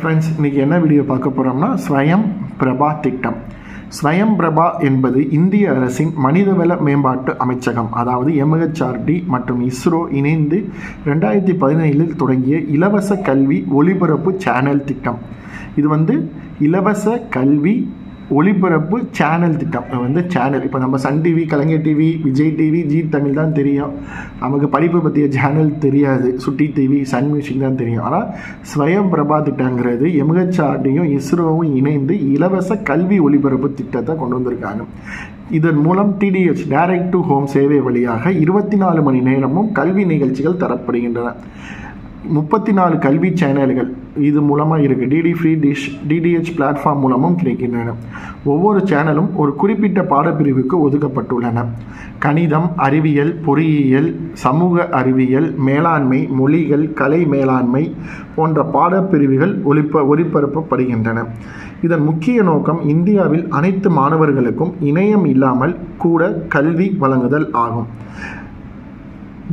Friends, இன்றைக்கி என்ன video பார்க்க போகிறோம்னா ஸ்வயம் பிரபா திட்டம். ஸ்வயம் பிரபா என்பது இந்திய அரசின் மனிதவள மேம்பாட்டு அமைச்சகம், அதாவது MHRD மற்றும் இஸ்ரோ இணைந்து 2017 தொடங்கிய இலவச கல்வி ஒளிபரப்பு சேனல் திட்டம். இது இலவச கல்வி ஒளிபரப்பு சேனல் திட்டம். சேனல் இப்போ நம்ம Sun TV, Kalaignar TV, Vijay TV, Zee Tamil தான் தெரியும். நமக்கு படிப்பு பற்றிய சேனல் தெரியாது. சுட்டி டிவி, சன் மியூசிக் தான் தெரியும். ஆனால் ஸ்வயம் பிரபா திட்டங்கிறது MHRDயும் இஸ்ரோவும் இணைந்து இலவச கல்வி ஒளிபரப்பு திட்டத்தை கொண்டு வந்திருக்காங்க. இதன் மூலம் TDH டைரக்ட் டு ஹோம் சேவை வழியாக 24 மணி நேரமும் கல்வி நிகழ்ச்சிகள் தரப்படுகின்றன. 34 கல்வி சேனல்கள் இது மூலமாக இருக்குது. DD free dish, DDH platform மூலமும் கிடைக்கின்றன. ஒவ்வொரு சேனலும் ஒரு குறிப்பிட்ட பாடப்பிரிவுக்கு ஒதுக்கப்பட்டுள்ளன. கணிதம், அறிவியல், பொறியியல், சமூக அறிவியல், மேலாண்மை, மொழிகள், கலை மேலாண்மை போன்ற பாடப்பிரிவுகள் ஒளிபரப்பப்படுகின்றன. இதன் முக்கிய நோக்கம் இந்தியாவில் அனைத்து மாணவர்களுக்கும் இணையம் இல்லாமல் கூட கல்வி வழங்குதல் ஆகும்.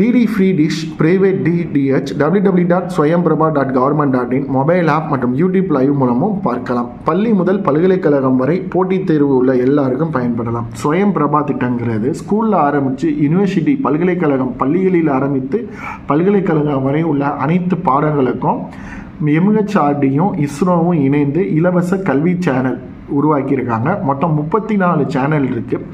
DD free dish, private DDH, www.swayamprabha.government.in mobile app மற்றும் யூடியூப் லைவ் மூலமும் பார்க்கலாம். பள்ளி முதல் பல்கலைக்கழகம் வரை போட்டித் தேர்வு உள்ள எல்லாருக்கும் பயன்படலாம். ஸ்வயம் பிரபா திட்டங்கிறது ஸ்கூலில் ஆரம்பித்து யூனிவர்சிட்டி, பல்கலைக்கழகம், பள்ளிகளில் ஆரம்பித்து பல்கலைக்கழகம் வரை உள்ள அனைத்து பாடங்களுக்கும் MHRDயும் இஸ்ரோவும் இணைந்து இலவச கல்வி சேனல் உருவாக்கியிருக்காங்க. மொத்தம் 34 சேனல் இருக்குது.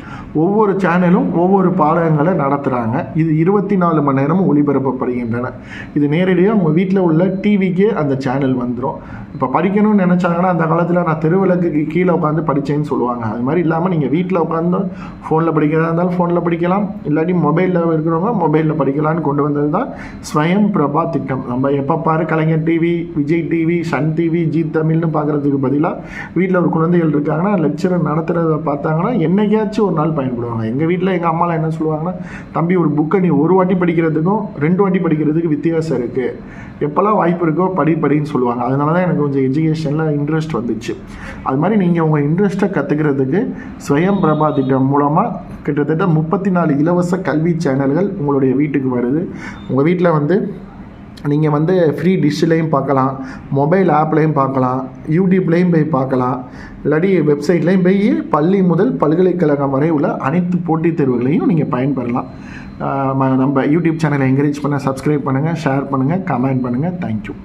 ஒவ்வொரு சேனலும் ஒவ்வொரு பாடங்களை நடத்துகிறாங்க. இது 24 மணி நேரமும் ஒளிபரப்பப்படுகின்றன. இது நேரடியாக உங்கள் வீட்டில் உள்ள டிவிக்கே அந்த சேனல் வந்துடும். இப்போ படிக்கணும்னு நினச்சாங்கன்னா, அந்த காலத்தில் நான் தெருவிளக்கு கீழே உட்காந்து படித்தேன்னு சொல்லுவாங்க. அது மாதிரி இல்லாமல் நீங்கள் வீட்டில் உட்காந்து ஃபோனில் படிக்கிறதா இருந்தாலும் ஃபோனில் படிக்கலாம், இல்லாட்டி மொபைலில் இருக்கிறவங்க மொபைலில் படிக்கலான்னு கொண்டு வந்தது தான் ஸ்வயம் பிரபா திட்டம். நம்ம எப்போ பாரு Kalaignar TV, Vijay TV, Sun TV, Zee தமிழ்னு பார்க்குறதுக்கு பதிலாக வீட்டில் ஒரு குழந்தைகள் இருக்காங்கன்னா லெக்சர் நடத்துகிறத பார்த்தாங்கன்னா என்னைக்காச்சும் ஒரு நாள் பயன்படுவாங்க. எங்கள் வீட்டில் எங்கள் அம்மாலாம் என்ன சொல்லுவாங்கன்னா, தம்பி ஒரு புக்கை நீ ஒரு வாட்டி படிக்கிறதுக்கும் 2 வாட்டி படிக்கிறதுக்கு வித்தியாசம் இருக்குது, எப்போல்லாம் வாய்ப்பு இருக்கோ படின்னு சொல்லுவாங்க. அதனால தான் எனக்கு கொஞ்சம் எஜுகேஷனில் இன்ட்ரெஸ்ட் வந்துச்சு. அது மாதிரி நீங்கள் உங்கள் இன்ட்ரெஸ்ட்டை கற்றுக்கிறதுக்கு ஸ்வயம் பிரபா திட்டம் மூலமாக கிட்டத்தட்ட 34 இலவச கல்வி சேனல்கள் உங்களுடைய வீட்டுக்கு வருது. உங்கள் வீட்டில் நீங்கள் ஃப்ரீ டிஷ்லையும் பார்க்கலாம், மொபைல் ஆப்லையும் பார்க்கலாம், யூடியூப்லேயும் போய் பார்க்கலாம், இல்லாட்டி வெப்சைட்லேயும் போய் பள்ளி முதல் பல்கலைக்கழகம் வரை உள்ள அனைத்து போட்டித் தேர்வுகளையும் நீங்கள் பயன்பெறலாம். நம்ம யூடியூப் சேனலை என்கரேஜ் பண்ண சப்ஸ்கிரைப் பண்ணுங்கள், ஷேர் பண்ணுங்கள், கமெண்ட் பண்ணுங்கள். தேங்க்யூ.